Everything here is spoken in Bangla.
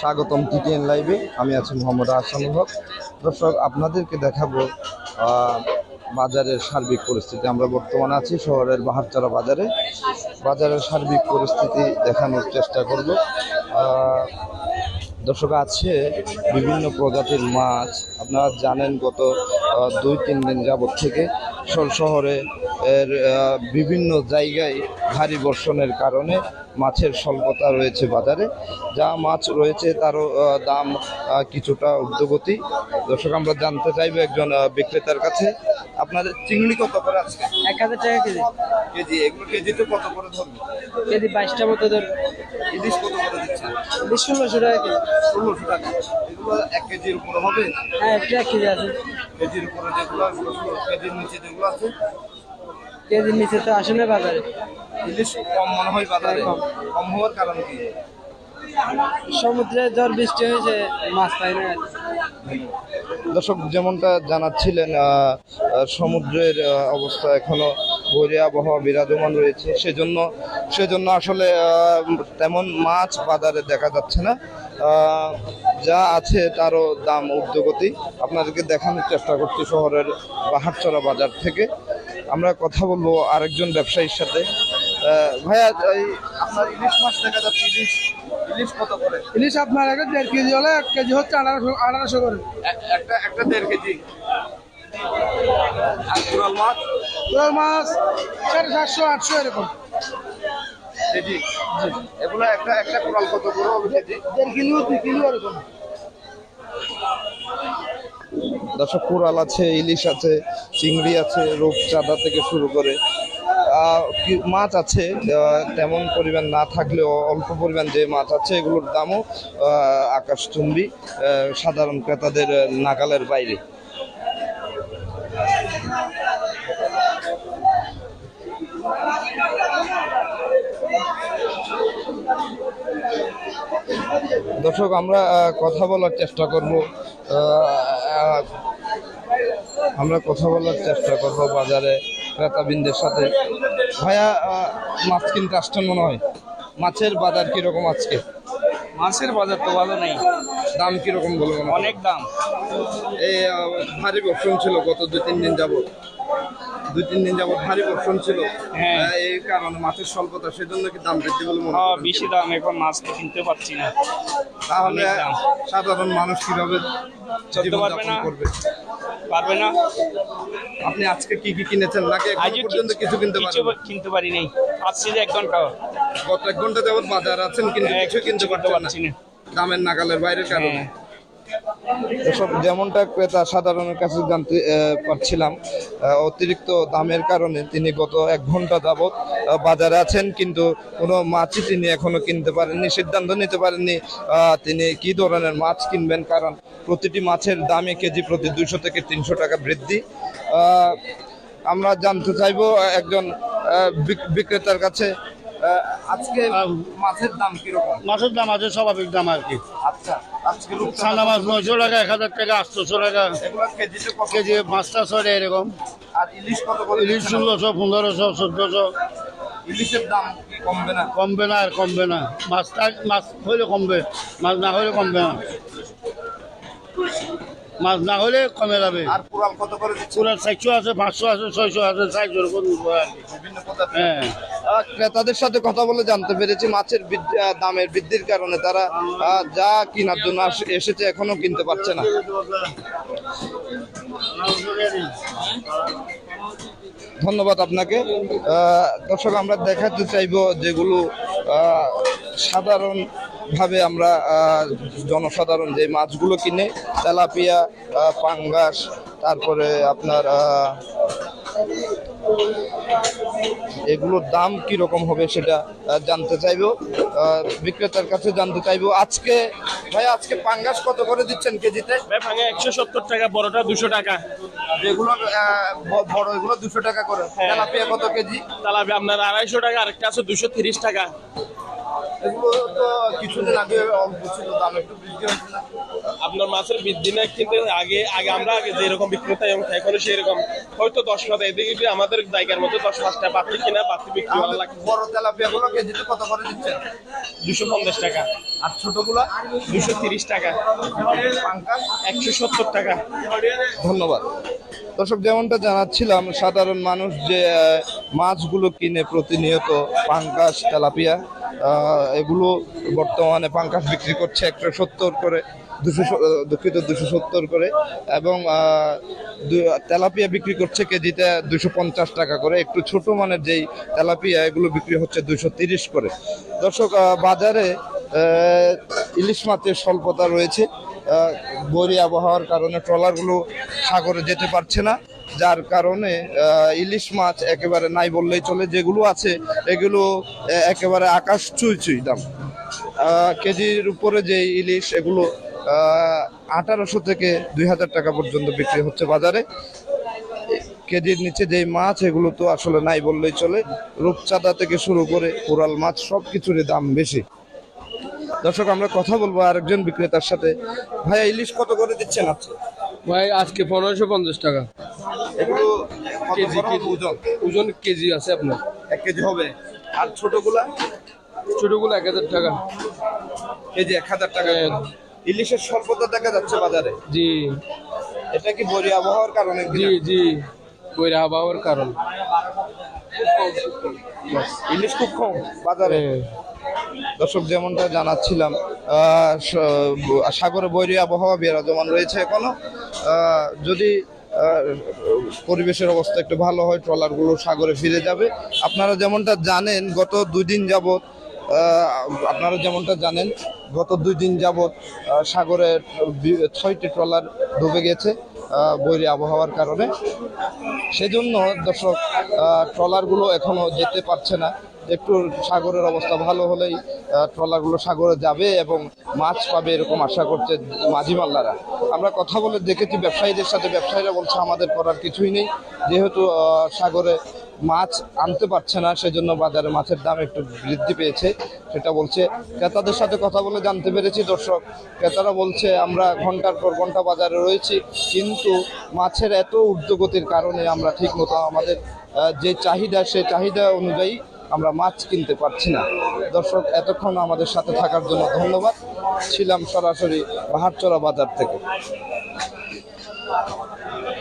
স্বাগতম টিটিএন লাইভে। আমি আছি মোহাম্মদ আহসানুল হক। দর্শক, আপনাদেরকে দেখাবো বাজারের সার্বিক পরিস্থিতি। আমরা বর্তমানে আছি শহরের বাহারচারা বাজারে। বাজারের সার্বিক পরিস্থিতি দেখানোর চেষ্টা করব। দর্শক, আছে বিভিন্ন প্রজাতির মাছ। আপনারা জানেন গত 2-3 দিন যাবৎ থেকে শহরে বিভিন্ন জায়গায় ভারী বর্ষণের কারণে মাছের স্বল্পতা রয়েছে বাজারে। যা মাছ রয়েছে তারও দাম কিছুটা ঊর্ধ্বগতি। দর্শক, আমরা জানতে চাইবো একজন বিক্রেতার কাছে, আপনাদের চিংড়ি কত করে আছে? 1000 টাকা কেজি। কেজি? এগুলো কেজি তো কত করে ধরবে? কেজি 22টা মতো ধরবে। ইলিশ কত করে দিচ্ছেন? 1600 টাকা কেজি। 1600 টাকা। এগুলো 1 কেজির উপরে হবে? হ্যাঁ, একটা 1 কেজি আছে। কেজির উপরে যেগুলো, কেজির নিচে যেগুলো আছে? কেজির নিচে তো আসে না বাজারে। ইলিশ কম মনে হয় বাজারে। কম হওয়ার কারণ কি? সমুদ্রে ঝড় বৃষ্টি হয়েছে, মাছ পাই না। দর্শক, যেমনটা জানাচ্ছিলেন, সমুদ্রের অবস্থা এখনো বৈরী আবহাওয়া বিরাজমান রয়েছে। সেজন্য আসলে তেমন মাছ বাজারে দেখা যাচ্ছে না। যা আছে তারও দাম ঊর্ধ্বগতি। আপনাদেরকে দেখানোর চেষ্টা করছি শহরের বাহারচরা বাজার থেকে। আমরা কথা বলবো আরেকজন ব্যবসায়ীর সাথে। ভাইয়া, আপনার ইলিশ মাছ দেখা যাচ্ছে, ইলিশ কত করে? ইলিশ আপনার 1.5 কেজি হলে 1 কেজি হচ্ছে 1800 করে। একটা 1.5 কেজি। আর কোরাল মাছ? কোরাল মাছ 750-800 এরকম কেজি। এগুলো একটা কোরাল কত করে হবে কেজি? 1.5 কিলো 2 কিলো এরকম। দর্শক, কোরাল আছে, ইলিশ আছে, চিংড়ি আছে, রূপচাঁদা থেকে শুরু করে মাছ আছে। তেমন পরিমাণ না থাকলেও অল্প পরিমাণ যে মাছ আছে এগুলোর দামও আকাশচুম্বী, সাধারণ ক্রেতাদের নাগালের বাইরে। দর্শক, আমরা কথা বলার চেষ্টা করব বাজারে ক্রেতাবৃন্দের সাথে। ভাইয়া, মাছ কিনতে আসছেন মনে হয়। মাছের বাজার কিরকম আজকে? মাছের বাজার তো ভালো নাই। দাম কিরকম বলবেন? অনেক দাম। এই ভারী বর্ষণ ছিল গত 2-3 দিন যাবত। ভারী বর্ষণ ছিল। হ্যাঁ, এই কারণে মাছের স্বল্পতা, সেজন্য কি দাম বৃদ্ধি বলে মনে হয়? বেশি দাম, এখন মাছ তো কিনতে পারছি না। তাহলে সাধারণ মানুষ কিভাবে জীবনযাপন করবে? পারবে না। আপনি আজকে কি কিনেছেন, নাকি এখন পর্যন্ত কিছু কিনতে পারি নাই? আসছি যে 1 ঘন্টা। গত 1 ঘন্টা যাবত বাজার আছেন, কিন্তু কিছু কিনতে পারছি না, দামের নাগালের বাইরের কারণে। এসব যেমনটা ক্রেতা সাধারণের কাছে জানতে পারছিলাম, অতিরিক্ত দামের কারণে তিনি গত 1 ঘন্টা যাবৎ বাজারে আছেন, কিন্তু কোনো মাছই তিনি এখনো কিনতে পারেননি, সিদ্ধান্ত নিতে পারেননি তিনি কি ধরনের মাছ কিনবেন। কারণ প্রতিটি মাছের দামে কেজি প্রতি 200 থেকে 300 টাকা বৃদ্ধি। আমরা জানতে চাইবো একজন বিক্রেতার কাছে, আজকে মাছের দাম কিরকম? মাছের দাম আছে স্বাভাবিক দাম আর কি। আচ্ছা, আজকে সাদা মাছ 900 টাকা, 1000 টাকা, 800 টাকা কেজি। 5টা 6টা এরকম। আর ইলিশ কত করে? ইলিশ 1600, 1500, 1400। ইলিশের দাম কি কমবে না? কমবে না, আর কমবে না। মাছ হইলে কমবে, মাছ না হলে কমবে না। মাছ না হলে কমে যাবে। আর কোরাল কত করে দিচ্ছে? কোরাল 400 আছে, 500 আছে, 600 আছে, 400 এরকম আর কি। বিভিন্ন প্রজাতি। হ্যাঁ, ক্রেতাদের সাথে কথা বলে জানতে পেরেছি মাছের দামের বৃদ্ধির কারণে তারা যা কেনার জন্য এসেছে এখনো কিনতে পারছে না। ধন্যবাদ আপনাকে। দর্শক, আমরা দেখাতে চাইবো যেগুলো সাধারণভাবে আমরা জনসাধারণ যে মাছগুলো কিনে, তেলাপিয়া, পাঙ্গাস, তারপরে আপনার এগুলোর দাম কি রকম হবে সেটা জানতে চাইবো, বিক্রেতার কাছে জানতে চাইবো। আজকে পাঙ্গাস কত করে দিচ্ছেন কেজিতে? 170 টাকা, বড়টা 200 টাকা। যেগুলো বড় এগুলো 200 টাকা করে। তেলাপিয়া কত কেজি? তাহলে আপনার 250 টাকা, আরেকটা আছে 230 টাকা। এগুলো তো কিছুদিন আগে অল্প ছিল, দাম একটু বৃদ্ধি হয়েছে না? আপনার মাছের বৃদ্ধি না, কিন্তু আমরা আগে যেরকম বিক্রি করতাম এবং এখনো সেরকম হয়তো 10 টাকা, এদিকে আমাদের জায়গার মধ্যে 10-5টা পাত্রী কিনা পাত্রী বিক্রি হওয়া আমাদের লাগে। বড় তেলাপিয়া গুলো কেজিতে কত করে দিচ্ছেন? 250 টাকা, আর ছোটগুলা 230 টাকা, পাঙ্কাস 170 টাকা। ধন্যবাদ। দর্শক, যেমনটা জানাচ্ছিলাম, সাধারণ মানুষ যে মাছগুলো কিনে প্রতিনিয়ত পাঙ্কাস, তেলাপিয়া, এগুলো বর্তমানে পাঙ্কাস বিক্রি করছে 170 করে, 270 করে, এবং তেলাপিয়া বিক্রি করছে কেজিতে 250 টাকা করে। একটু ছোট মানের যেই তেলাপিয়া, এগুলো বিক্রি হচ্ছে 230 করে। দর্শক, বাজারে ইলিশ মাছের স্বল্পতা রয়েছে। বৈরী আবহাওয়ার কারণে ট্রলারগুলো সাগরে যেতে পারছে না, যার কারণে ইলিশ মাছ একেবারে নাই বললেই চলে। যেগুলো আছে এগুলো একেবারে আকাশ চুই দাম। কেজির উপরে যে ইলিশ, এগুলো 1800 থেকে 2000 টাকা পর্যন্ত বিক্রি হচ্ছে বাজারে। কেজির নিচে যেই মাছ, এগুলো তো আসলে নাই বললেই চলে। রূপচাঁদা থেকে শুরু করে কোরাল মাছ, সব কিছুরই দাম বেশি। দর্শক, আমরা কথা বলবো আরেকজন বিক্রেতার সাথে। ভাইয়া, ইলিশ কত করে দিচ্ছেন আজকে? ভাই আজকে 1550 টাকা এগুলো কেজি। ওজন ওজন কেজি আছে আপনার। 1 কেজি হবে। আর ছোটগুলা ছোটগুলো 1000 টাকা। কেজি 1000 টাকা। ইলিশের স্বল্পতা দেখা যাচ্ছে বাজারে। জি এটা কি বৈরী আবহাওয়ার কারণে জি কিনা? জি, বৈরী আবহাওয়ার কারণ। ইলিশ খুব কম বাজারে। দর্শক, যেমনটা জানাচ্ছিলাম, সাগরে বৈরী আবহাওয়া বিরাজমান রয়েছে এখনো। যদি পরিবেশের অবস্থা একটু ভালো হয়, ট্রলারগুলো সাগরে ফিরে যাবে। আপনারা যেমনটা জানেন, গত 2 দিন যাবৎ সাগরে 6টি ট্রলার ডুবে গেছে বৈরী আবহাওয়ার কারণে। সেজন্য দর্শক, ট্রলারগুলো এখনো যেতে পারছে না। একটু সাগরের অবস্থা ভালো হলেই ট্রলারগুলো সাগরে যাবে এবং মাছ পাবে, এরকম আশা করছে মাঝি মাল্লারা। আমরা কথা বলে দেখেছি ব্যবসায়ীদের সাথে, ব্যবসায়ীরা বলছে আমাদের করার কিছুই নেই, যেহেতু সাগরে মাছ আনতে পারছে না, সেজন্য বাজারে মাছের দাম একটু বৃদ্ধি পেয়েছে, সেটা বলছে। ক্রেতাদের সাথে কথা বলে জানতে পেরেছি দর্শক, ক্রেতারা বলছে আমরা ঘন্টার পর ঘন্টা বাজারে রয়েছি, কিন্তু মাছের এত ঊর্ধ্বগতির কারণে আমরা ঠিক মতো আমাদের যে চাহিদা, সেই চাহিদা অনুযায়ী আমরা মাছ কিনতে পারছি না। দর্শক, এতক্ষণ আমাদের সাথে থাকার জন্য ধন্যবাদ। ছিলাম সরাসরি বাহারচরা বাজার থেকে।